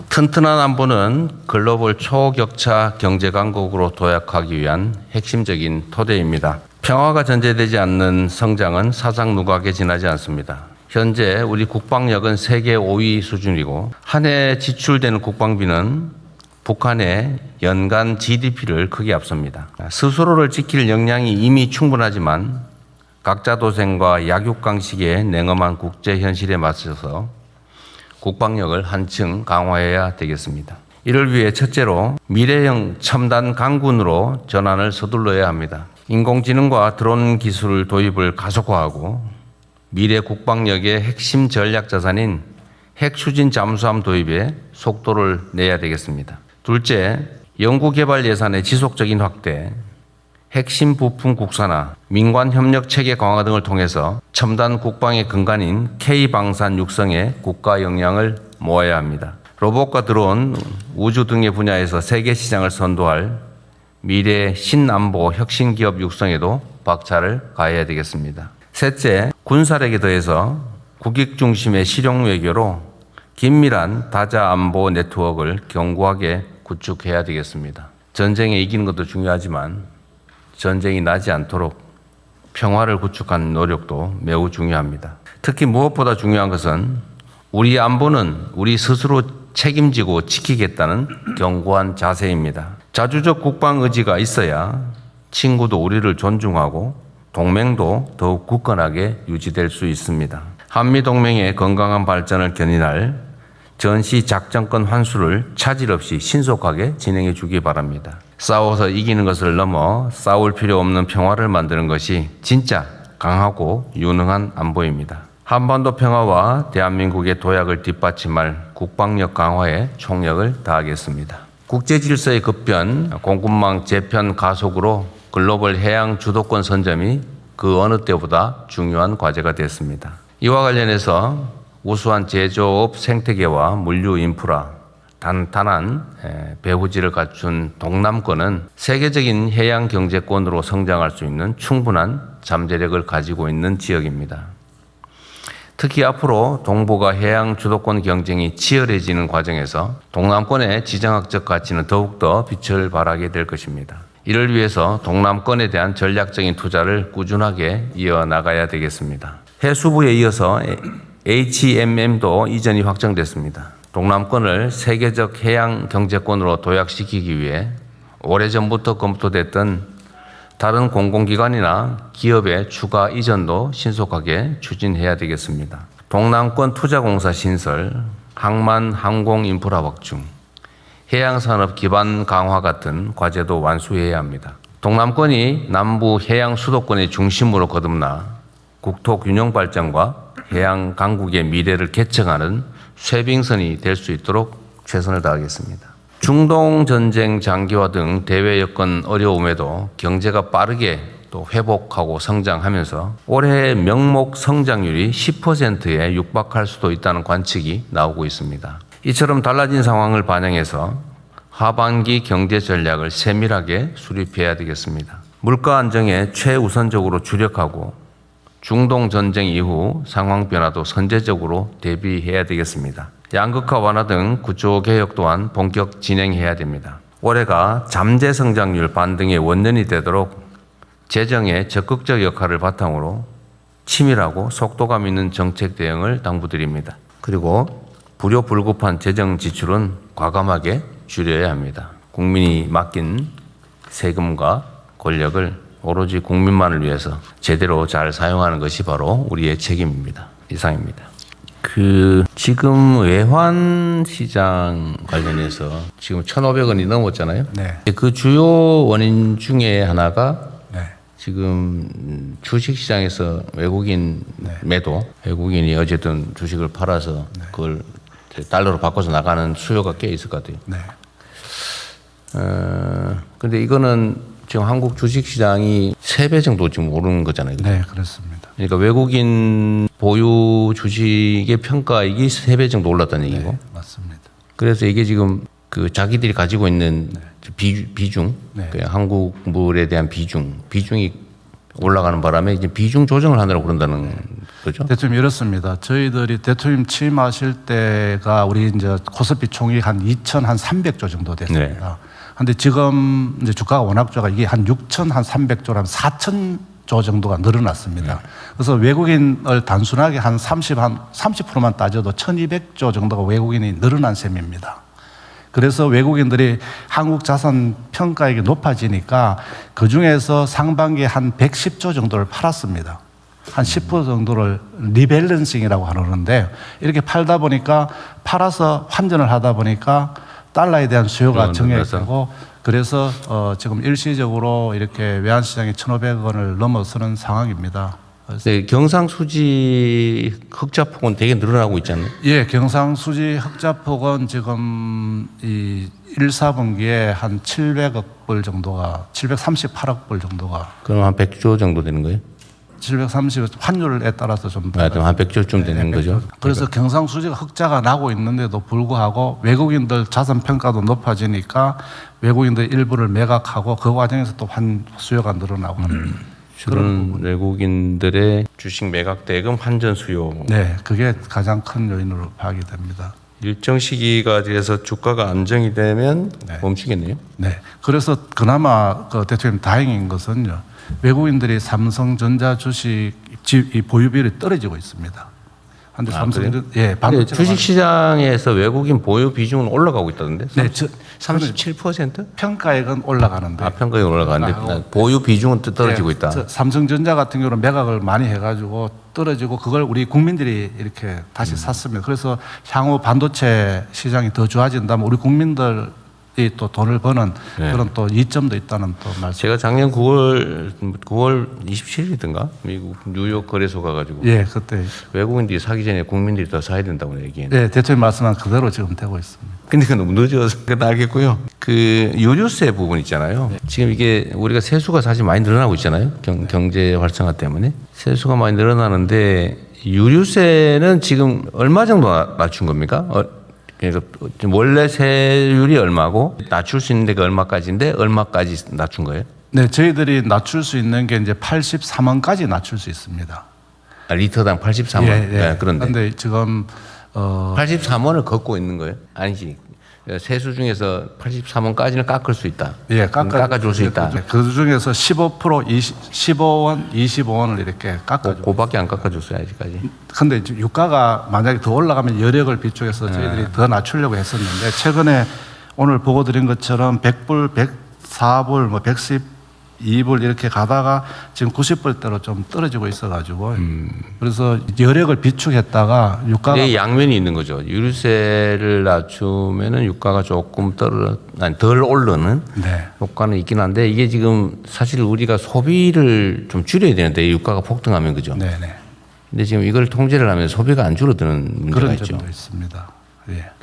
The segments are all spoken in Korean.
튼튼한 안보는 글로벌 초격차 경제 강국으로 도약하기 위한 핵심적인 토대입니다. 평화가 전제되지 않는 성장은 사상 누각에 지나지 않습니다. 현재 우리 국방력은 세계 5위 수준이고 한 해 지출되는 국방비는 북한의 연간 GDP를 크게 앞섭니다. 스스로를 지킬 역량이 이미 충분하지만 각자 도생과 약육강식의 냉엄한 국제 현실에 맞서서 국방력을 한층 강화해야 되겠습니다. 이를 위해 첫째로 미래형 첨단 강군으로 전환을 서둘러야 합니다. 인공지능과 드론 기술 도입을 가속화하고 미래 국방력의 핵심 전략 자산인 핵추진 잠수함 도입에 속도를 내야 되겠습니다. 둘째, 연구개발 예산의 지속적인 확대, 핵심 부품 국산화, 민관 협력 체계 강화 등을 통해서 첨단 국방의 근간인 K방산 육성에 국가 역량을 모아야 합니다. 로봇과 드론, 우주 등의 분야에서 세계 시장을 선도할 미래 신안보 혁신 기업 육성에도 박차를 가해야 되겠습니다. 셋째, 군사력에 더해서 국익 중심의 실용 외교로 긴밀한 다자 안보 네트워크를 견고하게 구축해야 되겠습니다. 전쟁에 이기는 것도 중요하지만 전쟁이 나지 않도록 평화를 구축하는 노력도 매우 중요합니다. 특히 무엇보다 중요한 것은 우리 안보는 우리 스스로 책임지고 지키겠다는 견고한 자세입니다. 자주적 국방 의지가 있어야 친구도 우리를 존중하고 동맹도 더욱 굳건하게 유지될 수 있습니다. 한미동맹의 건강한 발전을 견인할 전시 작전권 환수를 차질 없이 신속하게 진행해 주기 바랍니다. 싸워서 이기는 것을 넘어 싸울 필요 없는 평화를 만드는 것이 진짜 강하고 유능한 안보입니다. 한반도 평화와 대한민국의 도약을 뒷받침할 국방력 강화에 총력을 다하겠습니다. 국제 질서의 급변, 공급망 재편 가속으로 글로벌 해양 주도권 선점이 그 어느 때보다 중요한 과제가 됐습니다. 이와 관련해서 우수한 제조업 생태계와 물류 인프라, 단단한 배후지를 갖춘 동남권은 세계적인 해양 경제권으로 성장할 수 있는 충분한 잠재력을 가지고 있는 지역입니다. 특히 앞으로 동북아 해양 주도권 경쟁이 치열해지는 과정에서 동남권의 지정학적 가치는 더욱더 빛을 발하게 될 것입니다. 이를 위해서 동남권에 대한 전략적인 투자를 꾸준하게 이어나가야 되겠습니다. 해수부에 이어서 HMM도 이전이 확정됐습니다. 동남권을 세계적 해양 경제권으로 도약시키기 위해 오래전부터 검토됐던 다른 공공기관이나 기업의 추가 이전도 신속하게 추진해야 되겠습니다. 동남권 투자공사 신설, 항만 항공 인프라 확충, 해양산업 기반 강화 같은 과제도 완수해야 합니다. 동남권이 남부 해양 수도권의 중심으로 거듭나 국토 균형 발전과 해양 강국의 미래를 개척하는 쇄빙선이 될 수 있도록 최선을 다하겠습니다. 중동 전쟁 장기화 등 대외 여건 어려움에도 경제가 빠르게 또 회복하고 성장하면서 올해 명목 성장률이 10%에 육박할 수도 있다는 관측이 나오고 있습니다. 이처럼 달라진 상황을 반영해서 하반기 경제 전략을 세밀하게 수립해야 되겠습니다. 물가 안정에 최우선적으로 주력하고 중동 전쟁 이후 상황 변화도 선제적으로 대비해야 되겠습니다. 양극화 완화 등 구조 개혁 또한 본격 진행해야 됩니다. 올해가 잠재 성장률 반등의 원년이 되도록 재정의 적극적 역할을 바탕으로 치밀하고 속도감 있는 정책 대응을 당부드립니다. 그리고 불효불급한 재정 지출은 과감하게 줄여야 합니다. 국민이 맡긴 세금과 권력을 오로지 국민만을 위해서 제대로 잘 사용하는 것이 바로 우리의 책임입니다. 이상입니다. 지금 외환 시장 관련해서 지금 1,500원이 넘었잖아요. 네. 그 주요 원인 중에 하나가 네. 지금 주식 시장에서 외국인 매도, 외국인이 어쨌든 주식을 팔아서 그걸 달러로 바꿔서 나가는 수요가 꽤 있을 것 같아요. 네. 근데 이거는 지금 한국 주식 시장이 3배 정도 지금 오르는 거잖아요. 네, 그렇습니다. 그러니까 외국인 보유 주식의 평가액이 3배 정도 올랐다는 얘기고. 네, 맞습니다. 그래서 이게 지금 그 자기들이 가지고 있는 비중, 네. 그 한국물에 대한 비중이 올라가는 바람에 이제 비중 조정을 하느라고 그런다는 거죠. 대통령 이렇습니다. 저희들이 대통령 취임하실 때가 우리 이제 코스피 총액 한 2,300조 정도 됐습니다. 그런데 지금 이제 주가가 워낙 좋아가 이게 한 6,300조라면 4,000조 정도가 늘어났습니다. 그래서 외국인을 단순하게 한 30%만 따져도 1,200조 정도가 외국인이 늘어난 셈입니다. 그래서 외국인들이 한국 자산 평가액이 높아지니까 그 중에서 상반기에 한 110조 정도를 팔았습니다. 한 10% 정도를 리밸런싱이라고 하는데 이렇게 팔다 보니까 팔아서 환전을 하다 보니까 달러에 대한 수요가 정액되고 그래서 지금 일시적으로 이렇게 외환시장이 1,500원을 넘어서는 상황입니다. 네, 경상수지 흑자폭은 되게 늘어나고 있잖아요. 예, 경상수지 흑자폭은 지금 이 1, 4분기에 한 700억 불 정도가 738억 불 정도가 그럼 한 100조 정도 되는 거예요? 730 환율에 따라서 좀 한 100조쯤 되는 거죠. 그래서 경상수지가 흑자가 나고 있는데도 불구하고 외국인들 자산 평가도 높아지니까 외국인들 일부를 매각하고 그 과정에서 또 수요가 늘어나고 하는 그런 외국인들의 주식 매각 대금 환전 수요. 네, 그게 가장 큰 요인으로 파악이 됩니다. 일정 시기가 돼서 주가가 안정이 되면 멈추겠네요. 네, 그래서 그나마 그 대통령 다행인 것은요. 외국인들이 삼성전자 주식 보유 비율이 떨어지고 있습니다. 근데 삼성전 주식 시장에서 외국인 보유 비중은 올라가고 있다던데. 네, 37%? 평가액은 올라가는데. 평가액은 올라가는데 보유 비중은 떨어지고 있다. 삼성전자 같은 경우는 매각을 많이 해가지고 떨어지고 그걸 우리 국민들이 이렇게 다시 샀습니다. 그래서 향후 반도체 시장이 더 좋아진다면 우리 국민들 이 또 돈을 버는 그런 또 이점도 있다는 또 말씀. 제가 작년 9월 27일이든가 미국 뉴욕 거래소 가가지고 그때 외국인들이 사기 전에 국민들이 더 사야 된다고 얘기했는데. 네, 대통령 말씀한 그대로 지금 되고 있습니다. 근데 그 너무 늦어서 그건 알겠고요. 그 유류세 부분 있잖아요. 지금 이게 우리가 세수가 사실 많이 늘어나고 있잖아요. 경제 활성화 때문에 세수가 많이 늘어나는데 유류세는 지금 얼마 정도 낮춘 겁니까? 그래서 원래 세율이 얼마고 낮출 수 있는 데가 얼마까지인데 얼마까지 낮춘 거예요? 네, 저희들이 낮출 수 있는 게 이제 83원까지 낮출 수 있습니다. 리터당 83원. 네, 그런데 지금 83원을 걷고 있는 거예요? 아니지. 세수 중에서 83원까지는 깎을 수 있다. 깎아줄 수 있다. 그 중에서 15%, 15원, 25원을 이렇게 깎아줘. 그밖에 안 깎아줬어요, 아직까지. 근데 유가가 만약에 더 올라가면 여력을 비축해서 저희들이 더 낮추려고 했었는데 최근에 오늘 보고 드린 것처럼 100불, 104불, 뭐 112불 이렇게 가다가 지금 90불대로 좀 떨어지고 있어가지고 그래서 여력을 비축했다가 유가가 양면이 있는 거죠. 유류세를 낮추면은 유가가 조금 덜 오르는 효과는 있긴 한데 이게 지금 사실 우리가 소비를 좀 줄여야 되는데 유가가 폭등하면 그죠. 근데 지금 이걸 통제를 하면 소비가 안 줄어드는 문제가 그런 있죠. 점도 있습니다.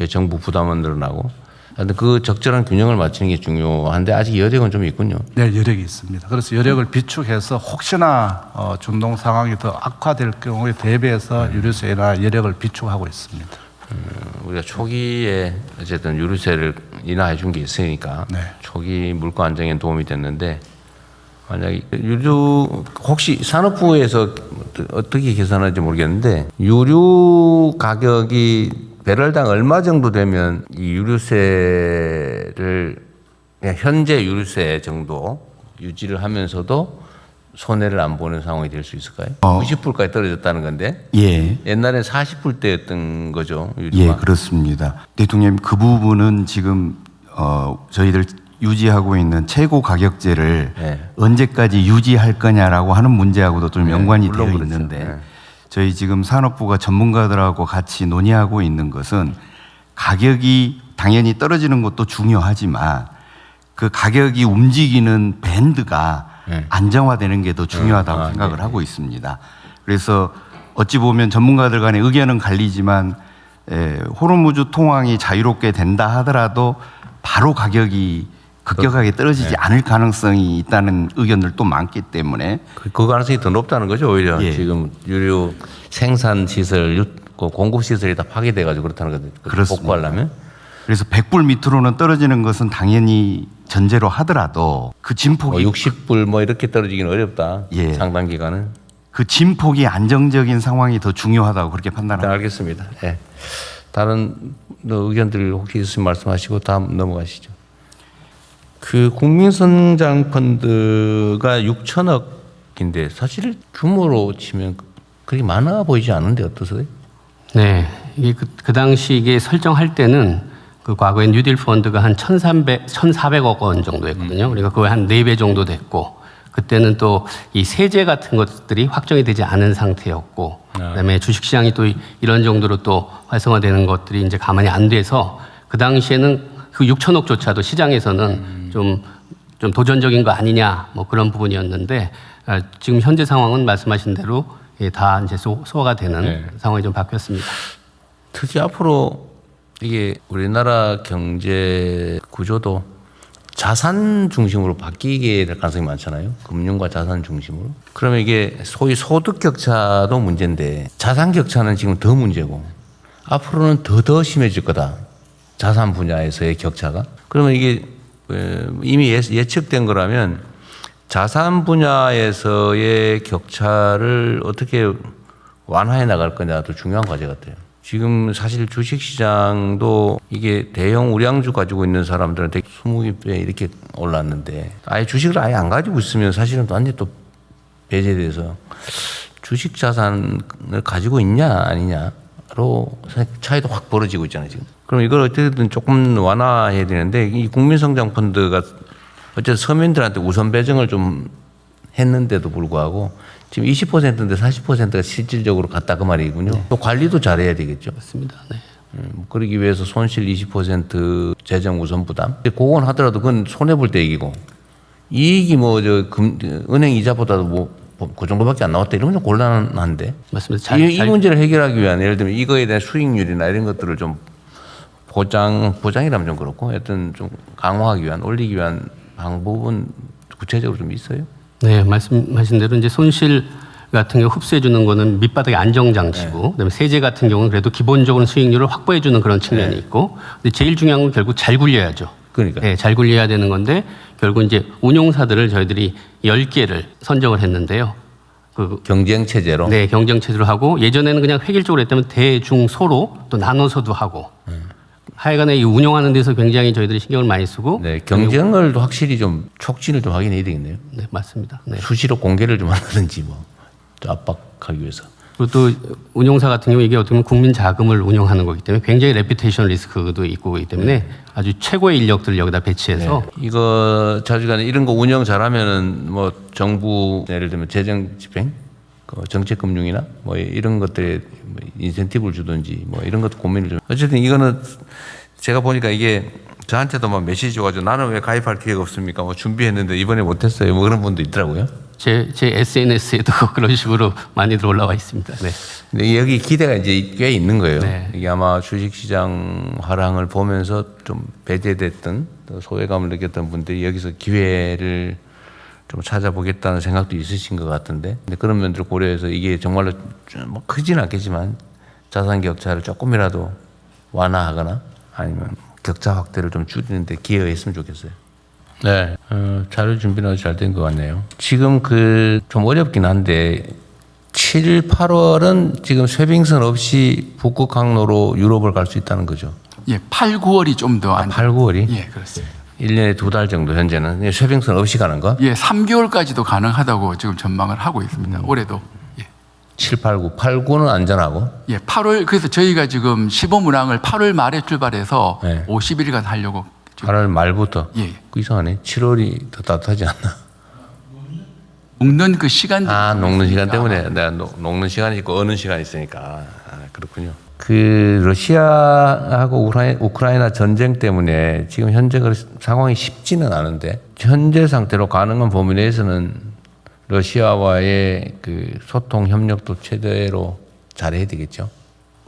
정부 부담은 늘어나고. 근데 그 적절한 균형을 맞추는 게 중요한데 아직 여력은 좀 있군요. 네, 여력이 있습니다. 그래서 여력을 비축해서 혹시나 중동 상황이 더 악화될 경우에 대비해서 유류세나 여력을 비축하고 있습니다. 우리가 초기에 어쨌든 유류세를 인하해 준 게 있으니까 초기 물가 안정에 도움이 됐는데 만약에 혹시 산업부에서 어떻게 계산하는지 모르겠는데 유류 가격이 배럴당 얼마 정도 되면 이 유류세를 그냥 현재 유류세 정도 유지를 하면서도 손해를 안 보는 상황이 될 수 있을까요? 90불까지 떨어졌다는 건데 옛날에 40불대였던 거죠. 유류가. 그렇습니다. 대통령 그 부분은 지금 저희들 유지하고 있는 최고 가격제를 언제까지 유지할 거냐라고 하는 문제하고도 좀 연관이 되어 있는데 저희 지금 산업부가 전문가들하고 같이 논의하고 있는 것은 가격이 당연히 떨어지는 것도 중요하지만 그 가격이 움직이는 밴드가 안정화되는 게 더 중요하다고 생각을 하고 있습니다. 그래서 어찌 보면 전문가들 간의 의견은 갈리지만 호르무즈 통항이 자유롭게 된다 하더라도 바로 가격이 급격하게 떨어지지 않을 가능성이 있다는 의견들도 많기 때문에 그 가능성이 더 높다는 거죠. 오히려 지금 유류 생산 시설, 공급 시설이 다 파괴돼 가지고 그렇다는 거죠. 복구하려면. 그래서 100불 밑으로는 떨어지는 것은 당연히 전제로 하더라도 그 진폭이 60불 뭐 이렇게 떨어지기는 어렵다. 예. 상당 기간은. 그 진폭이 안정적인 상황이 더 중요하다고 그렇게 일단 판단합니다. 알겠습니다. 예. 다른 의견들 혹시 있으면 말씀하시고 다음 넘어가시죠. 그 국민성장 펀드가 6천억인데 사실 규모로 치면 그렇게 많아 보이지 않은데 어떠세요? 네, 이게 그 당시 이게 설정할 때는 그 과거에 뉴딜 펀드가 한 1,400억 원 정도 했거든요. 그러니까 그거 한 4배 정도 됐고, 그때는 또 이 세제 같은 것들이 확정이 되지 않은 상태였고, 그다음에 주식시장이 또 이런 정도로 또 활성화되는 것들이 이제 가만히 안 돼서 그 당시에는 그 6천억조차도 시장에서는 좀 도전적인 거 아니냐 뭐 그런 부분이었는데, 지금 현재 상황은 말씀하신 대로 다 이제 소화가 되는 네. 상황이 좀 바뀌었습니다. 특히 앞으로 이게 우리나라 경제 구조도 자산 중심으로 바뀌게 될 가능성이 많잖아요. 금융과 자산 중심으로. 그러면 이게 소위 소득 격차도 문제인데 자산 격차는 지금 더 문제고 앞으로는 더 심해질 거다. 자산 분야에서의 격차가. 그러면 이게 이미 예측된 거라면 자산 분야에서의 격차를 어떻게 완화해 나갈 거냐도 중요한 과제 같아요. 지금 사실 주식시장도 이게 대형 우량주 가지고 있는 사람들한테 20배 이렇게 올랐는데 아예 주식을 아예 안 가지고 있으면 사실은 완전히 또 배제돼서 주식 자산을 가지고 있냐 아니냐로 차이도 확 벌어지고 있잖아요 지금. 그럼 이걸 어떻게든 조금 완화해야 되는데 이 국민성장 펀드가 어쨌든 서민들한테 우선 배정을 좀 했는데도 불구하고 지금 20%인데 40%가 실질적으로 갔다 그 말이군요. 또 관리도 잘해야 되겠죠. 맞습니다. 네. 그러기 위해서 손실 20% 재정 우선 부담. 그건 하더라도 그건 손해 볼 때 얘기고 이익이 뭐 은행 이자보다도 뭐 그 정도밖에 안 나왔다 이런 건 좀 곤란한데. 맞습니다. 이 문제를 해결하기 위한 예를 들면 이거에 대한 수익률이나 이런 것들을 좀 보장이라면 좀 그렇고 하여튼 좀 강화하기 위한 올리기 위한 방법은 구체적으로 좀 있어요? 네, 말씀하신 대로 이제 손실 같은 경우 흡수해 주는 거는 밑바닥의 안정 장치고, 그다음에 세제 같은 경우는 그래도 기본적으로 수익률을 확보해 주는 그런 측면이 있고, 근데 제일 중요한 건 결국 잘 굴려야죠. 그러니까. 네, 잘 굴려야 되는 건데 결국 이제 운용사들을 저희들이 10개를 선정을 했는데요. 경쟁 체제로. 네, 경쟁 체제로 하고 예전에는 그냥 획일적으로 했다면 대중소로 또 나눠서도 하고. 하여간에 이 운영하는 데서 굉장히 저희들이 신경을 많이 쓰고. 네, 경쟁을 확실히 좀 촉진을 좀 하긴 해야 되겠네요. 네, 맞습니다. 네. 수시로 공개를 좀 한다든지 뭐 압박하기 위해서. 그리고 또 운용사 같은 경우 이게 어떻게 보면 국민 자금을 운영하는 거기 때문에 굉장히 레퓨테이션 리스크도 있고 그렇기 때문에 아주 최고의 인력들을 여기다 배치해서. 네. 이거 자주간에 이런 거 운영 잘하면은 뭐 정부 예를 들면 재정 집행, 정책금융이나 뭐 이런 것들에 인센티브를 주든지 뭐 이런 것도 고민을 좀. 어쨌든 이거는 제가 보니까 이게 저한테도 막 메시지 줘가지고 나는 왜 가입할 기회가 없습니까? 뭐 준비했는데 이번에 못했어요. 뭐 그런 분도 있더라고요. 제 SNS에도 그런 식으로 많이들 올라와 있습니다. 네. 근데 여기 기대가 이제 꽤 있는 거예요. 네. 이게 아마 주식시장 하락을 보면서 좀 배제됐던 또 소외감을 느꼈던 분들이 여기서 기회를 좀 찾아보겠다는 생각도 있으신 것 같은데, 근데 그런 면들을 고려해서 이게 정말로 뭐 크지는 않겠지만 자산 격차를 조금이라도 완화하거나 아니면 격차 확대를 좀 줄이는데 기여했으면 좋겠어요. 네, 자료 준비는 잘 된 것 같네요. 지금 좀 어렵긴 한데 7, 8월은 지금 쇠빙선 없이 북극 항로로 유럽을 갈 수 있다는 거죠. 예, 8, 9월이 좀 더 8, 9월이? 예, 그렇습니다. 1년에 2달 정도 현재는 쇠빙선 없이 가는 거? 예, 3개월까지도 가능하다고 지금 전망을 하고 있습니다. 올해도. 예. 7, 8, 9. 8, 9는 안전하고? 예, 8월 그래서 저희가 지금 시범 운항을 8월 말에 출발해서 네. 50일간 하려고. 지금 8월 말부터? 예. 그 이상하네. 7월이 더 따뜻하지 않나? 녹는 그 시간. 녹는 시간 때문에 내가 녹는 시간이 있고 어는 시간이 있으니까. 그렇군요. 그 러시아하고 우크라이나 전쟁 때문에 지금 현재 상황이 쉽지는 않은데 현재 상태로 가능한 범위 내에서는 러시아와의 그 소통 협력도 최대로 잘해야 되겠죠.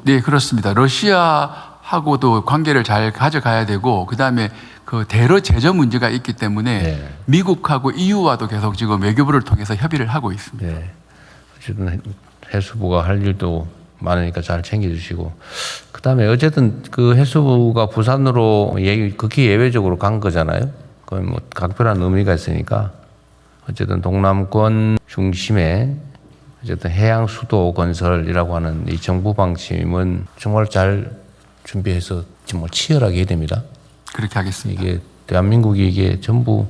네, 그렇습니다. 러시아하고도 관계를 잘 가져가야 되고 그다음에 그 대러 제재 문제가 있기 때문에 네. 미국하고 EU와도 계속 지금 외교부를 통해서 협의를 하고 있습니다. 네. 어쨌든 해수부가 할 일도 많으니까 잘 챙겨주시고, 그다음에 어쨌든 그 해수부가 부산으로 극히 예외적으로 간 거잖아요. 그건 뭐 각별한 의미가 있으니까 어쨌든 동남권 중심에 어쨌든 해양 수도 건설이라고 하는 이 정부 방침은 정말 잘 준비해서 정말 치열하게 해야 됩니다. 그렇게 하겠습니다. 이게 대한민국이 이게 전부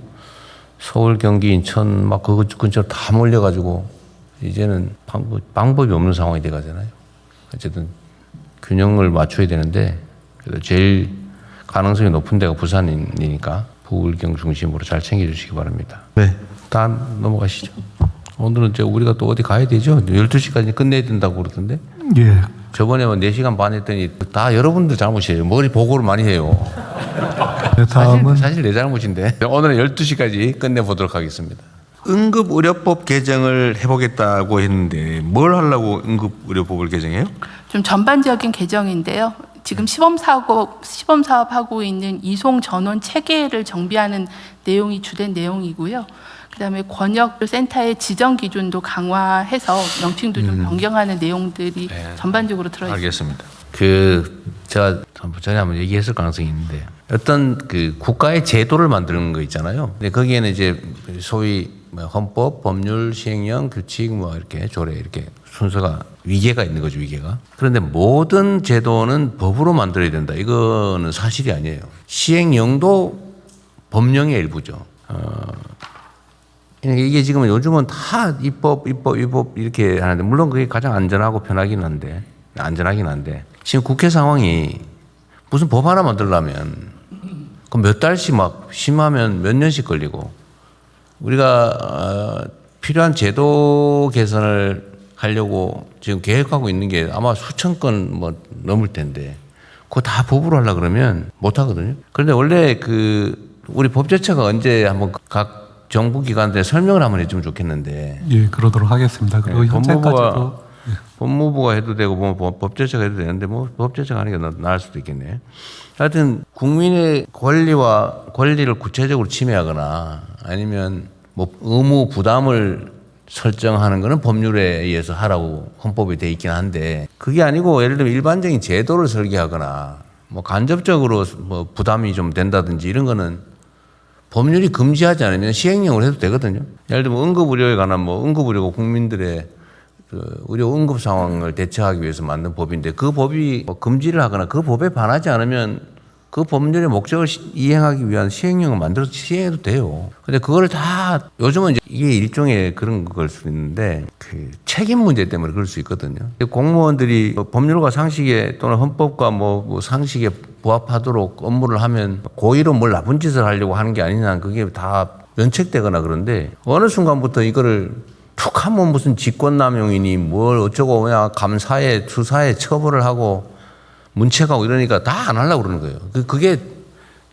서울, 경기, 인천 막 그 근처로 다 몰려가지고 이제는 방법이 없는 상황이 돼가잖아요. 어쨌든 균형을 맞춰야 되는데 그래도 제일 가능성이 높은 데가 부산이니까 부울경 중심으로 잘 챙겨주시기 바랍니다. 네. 다음 넘어가시죠. 오늘은 이제 우리가 또 어디 가야 되죠? 12시까지 끝내야 된다고 그러던데. 예. 저번에 4시간 반 했더니 다 여러분들 잘못이에요. 머리 보고를 많이 해요. 네, 다음은 사실 내 잘못인데. 오늘은 12시까지 끝내보도록 하겠습니다. 응급의료법 개정을 해보겠다고 했는데 뭘 하려고 응급의료법을 개정해요? 좀 전반적인 개정인데요. 지금 시범 사업하고 있는 이송 전원 체계를 정비하는 내용이 주된 내용이고요. 그다음에 권역 센터의 지정 기준도 강화해서 명칭도 좀 변경하는 내용들이 전반적으로 들어 있습니다. 알겠습니다. 제가 전에 한번 얘기했을 가능성이 있는데 어떤 그 국가의 제도를 만드는 거 있잖아요. 근데 거기에는 이제 소위 헌법, 법률, 시행령, 규칙 뭐 이렇게 조례 이렇게 순서가 위계가 있는 거죠, 위계가. 그런데 모든 제도는 법으로 만들어야 된다. 이거는 사실이 아니에요. 시행령도 법령의 일부죠. 이게 지금 요즘은 다 입법 이렇게 하는데 물론 그게 가장 안전하고 편하긴 한데 지금 국회 상황이 무슨 법 하나 만들려면 그 몇 달씩 막 심하면 몇 년씩 걸리고 우리가 필요한 제도 개선을 하려고 지금 계획하고 있는 게 아마 수천 건 뭐 넘을 텐데 그거 다 법으로 하려고 그러면 못 하거든요. 그런데 원래 우리 법제처가 언제 한번 각 정부 기관들에 설명을 한번 해주면 좋겠는데. 예, 그러도록 하겠습니다. 그리고 현재까지도 법무부가 해도 되고 뭐 법제처가 해도 되는데 뭐 법제처가 하는 게 나을 수도 있겠네. 하여튼 국민의 권리를 구체적으로 침해하거나 아니면 뭐 의무 부담을 설정하는 거는 법률에 의해서 하라고 헌법에 돼 있긴 한데 그게 아니고 예를 들면 일반적인 제도를 설계하거나 뭐 간접적으로 뭐 부담이 좀 된다든지 이런 거는 법률이 금지하지 않으면 시행령을 해도 되거든요. 예를 들면 응급의료에 관한 뭐 응급의료가 국민들의 의료 응급 상황을 대처하기 위해서 만든 법인데 그 법이 뭐 금지를 하거나 그 법에 반하지 않으면 그 법률의 목적을 이행하기 위한 시행령을 만들어서 시행해도 돼요. 근데 그걸 다 요즘은 이제 이게 일종의 그런 걸 수 있는데 그 책임 문제 때문에 그럴 수 있거든요. 공무원들이 법률과 상식에 또는 헌법과 뭐 상식에 부합하도록 업무를 하면 고의로 뭘 나쁜 짓을 하려고 하는 게 아니냐 그게 다 면책되거나 그런데 어느 순간부터 이거를 툭 하면 무슨 직권남용이니 뭘 어쩌고 그냥 감사에 수사에 처벌을 하고 문책하고 이러니까 다 안 하려고 그러는 거예요. 그게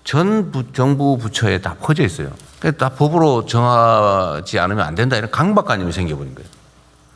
전 정부 부처에 다 퍼져 있어요. 다 법으로 정하지 않으면 안 된다 이런 강박관념이 생겨버린 거예요.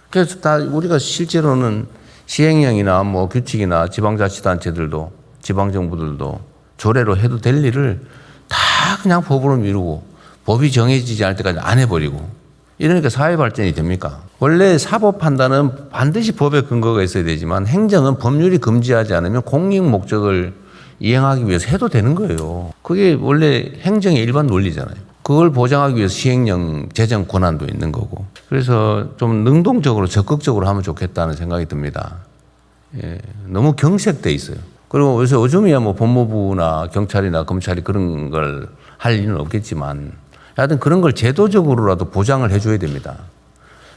그래서 다 우리가 실제로는 시행령이나 뭐 규칙이나 지방자치단체들도 지방정부들도 조례로 해도 될 일을 다 그냥 법으로 미루고 법이 정해지지 않을 때까지 안 해버리고 이러니까 사회 발전이 됩니까? 원래 사법 판단은 반드시 법에 근거가 있어야 되지만 행정은 법률이 금지하지 않으면 공익 목적을 이행하기 위해서 해도 되는 거예요. 그게 원래 행정의 일반 논리잖아요. 그걸 보장하기 위해서 시행령 제정 권한도 있는 거고. 그래서 좀 능동적으로 적극적으로 하면 좋겠다는 생각이 듭니다. 예, 너무 경색돼 있어요. 그리고 그래서 요즘이야 뭐 법무부나 경찰이나 검찰이 그런 걸 할 일은 없겠지만 하여튼 그런 걸 제도적으로라도 보장을 해줘야 됩니다.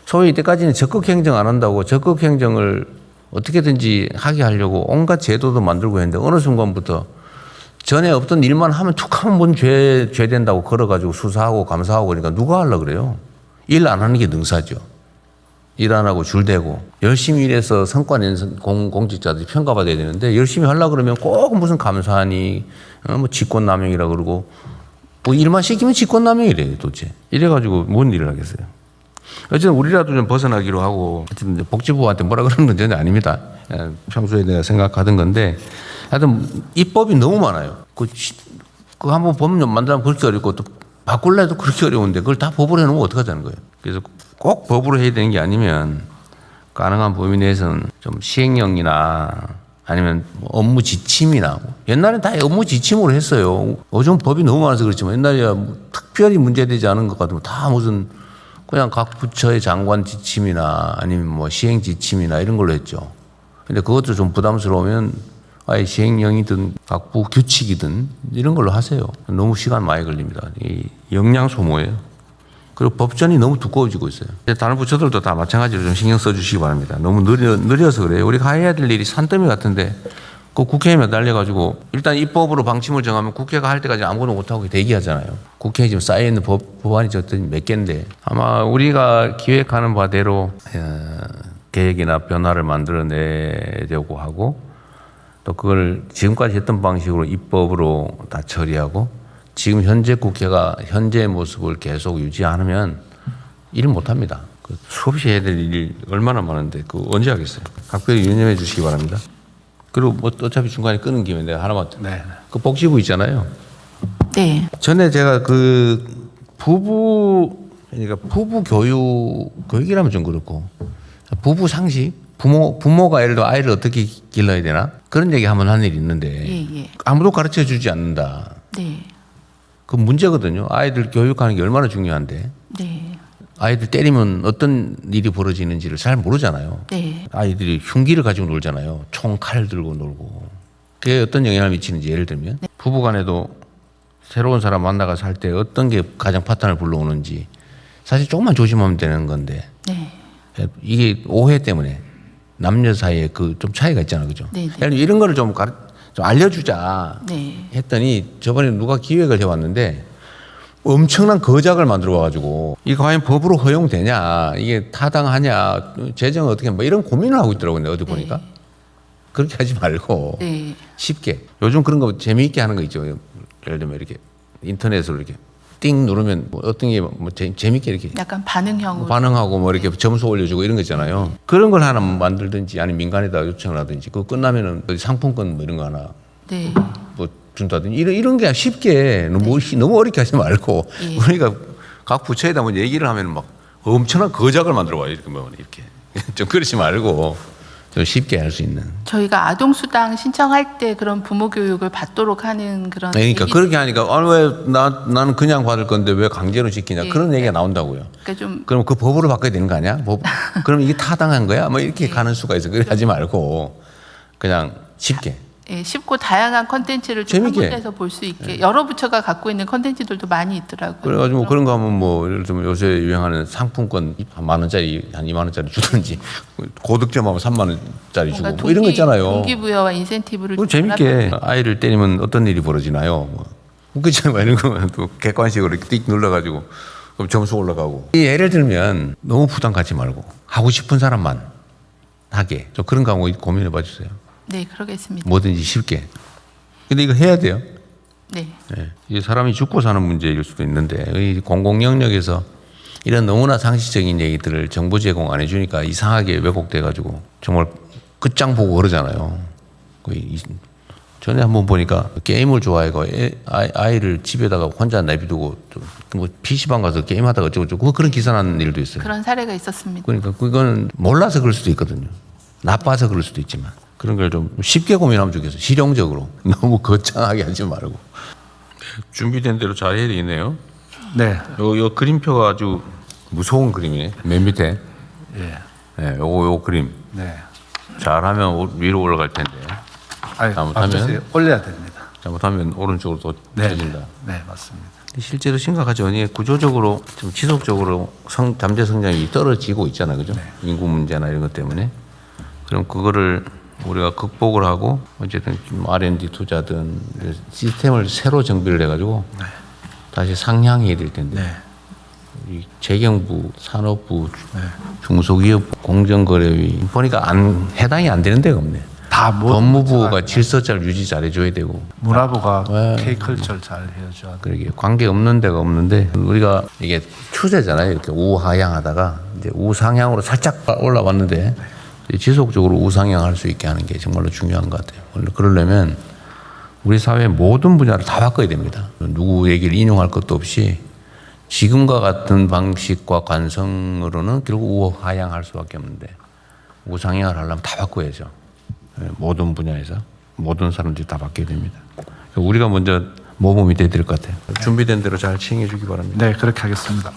소위 이때까지는 적극 행정 안 한다고 적극 행정을 어떻게든지 하게 하려고 온갖 제도도 만들고 했는데 어느 순간부터 전에 없던 일만 하면 툭 하면 뭔 죄 된다고 걸어가지고 수사하고 감사하고 그러니까 누가 하려고 그래요? 일 안 하는 게 능사죠. 일 안 하고 줄대고 열심히 일해서 성과 낸 공직자들이 평가받아야 되는데 열심히 하려고 그러면 꼭 무슨 감사하니 뭐 직권남용이라 그러고 뭐 일만 시키면 직권남용이래요 도대체. 이래가지고 뭔 일을 하겠어요. 어쨌든 우리라도 좀 벗어나기로 하고 어쨌든 복지부한테 뭐라 그러는 건 전혀 아닙니다. 평소에 내가 생각하던 건데 하여튼 입법이 너무 많아요. 그 한번 법률 만들면 그렇게 어렵고 또 바꿀래 해도 그렇게 어려운데 그걸 다 법으로 해놓으면 어떡하자는 거예요. 그래서 꼭 법으로 해야 되는 게 아니면 가능한 범위 내에서는 좀 시행령이나 아니면 뭐 업무 지침이나 옛날엔 다 업무 지침으로 했어요. 요즘 법이 너무 많아서 그렇지만 옛날에 뭐 특별히 문제되지 않은 것 같으면 다 무슨 그냥 각 부처의 장관 지침이나 아니면 뭐 시행 지침이나 이런 걸로 했죠. 근데 그것도 좀 부담스러우면 아예 시행령이든 각 부 규칙이든 이런 걸로 하세요. 너무 시간 많이 걸립니다. 이 역량 소모예요. 그리고 법전이 너무 두꺼워지고 있어요. 다른 부처들도 다 마찬가지로 좀 신경 써주시기 바랍니다. 너무 느려서 그래요. 우리가 해야 될 일이 산더미 같은데 그 국회에 매달려가지고 일단 입법으로 방침을 정하면 국회가 할 때까지 아무것도 못하고 대기하잖아요. 국회에 지금 쌓여있는 법안이 저때는 몇 개인데 아마 우리가 기획하는 바대로 계획이나 변화를 만들어내려고 하고 또 그걸 지금까지 했던 방식으로 입법으로 다 처리하고 지금 현재 국회가 현재의 모습을 계속 유지 않으면 일 못합니다. 수없이 해야 될 일이 얼마나 많은데 그거 언제 하겠어요. 각별히 유념해 주시기 바랍니다. 그리고 뭐 어차피 중간에 끊은 김에 내가 하나만 그 복지부 있잖아요. 네. 전에 제가 그 그러니까 부부 교육이라면 좀 그렇고 부부 상식 부모가 예를 들어 아이를 어떻게 길러야 되나 그런 얘기 한번 한 일이 있는데 예. 아무도 가르쳐 주지 않는다. 네. 그 문제거든요. 아이들 교육하는 게 얼마나 중요한데 네. 아이들 때리면 어떤 일이 벌어지는지를 잘 모르잖아요. 네. 아이들이 흉기를 가지고 놀잖아요. 총, 칼 들고 놀고. 그게 어떤 영향을 미치는지 예를 들면 부부간에도 새로운 사람 만나가 살 때 어떤 게 가장 파탄을 불러오는지 사실 조금만 조심하면 되는 건데 네. 이게 오해 때문에 남녀 사이에 그 좀 차이가 있잖아요. 그죠? 네. 이런 거를 좀 알려주자 네. 했더니 저번에 누가 기획을 해왔는데 엄청난 거작을 만들어 와가지고 이거 과연 법으로 허용되냐 이게 타당하냐 재정은 어떻게 뭐 이런 고민을 하고 있더라고요. 어디 보니까 그렇게 하지 말고 네. 쉽게 요즘 그런 거 재미있게 하는 거 있죠. 예를 들면 이렇게 인터넷으로 이렇게 띵 누르면 뭐 어떤 게 뭐 재미있게 이렇게 약간 반응형으로. 반응하고 뭐 이렇게 점수 올려주고 이런 거 있잖아요. 그런 걸 하나 만들든지 아니면 민간에다 요청을 하든지 그거 끝나면은 상품권 뭐 이런 거 하나 네. 뭐 준다든지 이런 게 쉽게 너무 어렵게 하지 말고 예. 우리가 각 부처에다 뭐 얘기를 하면 막 엄청난 거작을 만들어 와요. 이렇게 좀 그러지 말고 좀 쉽게 할 수 있는. 저희가 아동수당 신청할 때 그런 부모 교육을 받도록 하는 그런. 그러니까 얘기- 그렇게 하니까 왜 나는 그냥 받을 건데 왜 강제로 시키냐 예. 그런 얘기가 나온다고요. 그러니까 좀 그럼 그 법으로 바꿔야 되는 거 아니야? 그럼 이게 타당한 거야? 뭐 이렇게 가는 수가 있어. 그래 하지 말고 그냥 쉽게. 예, 쉽고 다양한 컨텐츠를 좀 한 재밌게. 군데서 볼 수 있게 여러 부처가 갖고 있는 컨텐츠들도 많이 있더라고요. 그래가지고 뭐 그런 거 하면 뭐 예를 들면 요새 유행하는 상품권 한 10,000원짜리 한 20,000원짜리 주든지 고득점하면 30,000원짜리 주고 뭐 이런 거 있잖아요. 동기부여와 인센티브를 그거 좀 재밌게 아이를 때리면 어떤 일이 벌어지나요? 뭐. 그렇잖아요. 이런 거면 또 객관식으로 이렇게 띡 눌러가지고 그럼 점수 올라가고. 예를 들면 너무 부담 갖지 말고 하고 싶은 사람만 하게. 좀 그런 거 한번 고민해 봐 주세요. 네, 그러겠습니다. 뭐든지 쉽게. 근데 이거 해야 돼요. 네. 예. 이게 사람이 죽고 사는 문제일 수도 있는데 이 공공 영역에서 이런 너무나 상식적인 얘기들을 정보 제공 안 해주니까 이상하게 왜곡돼 가지고 정말 끝장 보고 그러잖아요. 전에 한번 보니까 게임을 좋아해가 아이를 집에다가 혼자 내비두고 뭐 PC방 가서 게임하다가 어쩌고 그런 기사 난 일도 있어요. 그런 사례가 있었습니다. 그러니까 그거는 몰라서 그럴 수도 있거든요. 나빠서 그럴 수도 있지만 그런 걸 좀 쉽게 고민하면 좋겠어요. 실용적으로 너무 거창하게 하지 말고. 준비된 대로 잘 해야 되겠네요. 네. 요 그림표가 아주 무서운 그림이네. 맨 밑에. 예. 네, 요 그림. 네. 잘하면 위로 올라갈 텐데. 잘못하면 올려야 됩니다. 잘못하면 오른쪽으로 또 떨어진다. 네, 맞습니다. 실제로 심각하죠. 이게 구조적으로 좀 지속적으로 잠재 성장이 떨어지고 있잖아요, 그죠? 인구 문제나 이런 것 때문에. 그럼 그거를 우리가 극복을 하고 어쨌든 좀 R&D 투자든 시스템을 새로 정비를 해가지고 다시 상향해야 될 텐데. 이 재경부, 산업부, 중소기업, 공정거래위 보니까 해당이 안 되는 데가 없네. 다 법무부가 질서잘 유지 잘해줘야 되고. 문화부가 K컬처를 잘 해줘야. 그러게 관계 없는 데가 없는데 우리가 이게 추세잖아요. 이렇게 우하향하다가 이제 우상향으로 살짝 올라왔는데 지속적으로 우상향할 수 있게 하는 게 정말로 중요한 것 같아요. 그러려면 우리 사회의 모든 분야를 다 바꿔야 됩니다. 누구 얘기를 인용할 것도 없이 지금과 같은 방식과 관성으로는 결국 우하향할 수밖에 없는데 우상향을 하려면 다 바꿔야죠. 모든 분야에서 모든 사람들이 다 바뀌게 됩니다. 우리가 먼저 모범이 돼야 될 것 같아요. 준비된 대로 잘 시행해 주기 바랍니다. 네, 그렇게 하겠습니다.